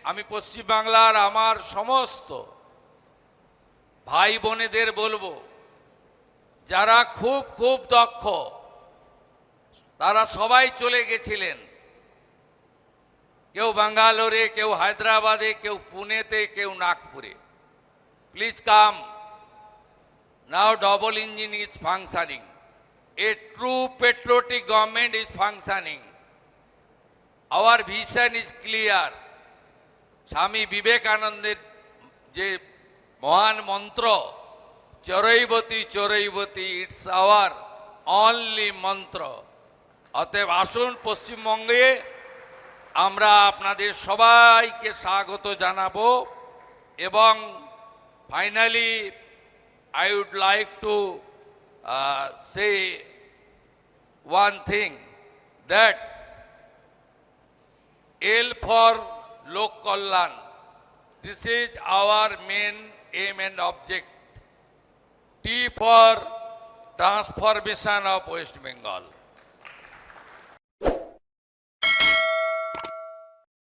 আমি পশ্চিমবাংলার আমার সমস্ত ভাই বোনেদের বলবো, যারা খুব খুব দক্ষ তারা সবাই চলে গেছিলেন। কেউ ব্যাঙ্গালোরে, কেউ হায়দ্রাবাদে, কেউ পুনেতে, কেউ নাগপুরে। Please come. Now double engine is functioning. A true patriotic government is functioning. Our vision is clear. স্বামী বিবেকানন্দের যে মহান মন্ত্র চরৈবতী চরৈবতী, ইটস আওয়ার অনলি মন্ত্র। অতএব আসুন পশ্চিমবঙ্গে আমরা আপনাদের সবাইকে স্বাগত জানাবো। এবং finally I would like to say one thing, that L for Lok Kalyan, this is our main aim and object. T for transformation of West Bengal.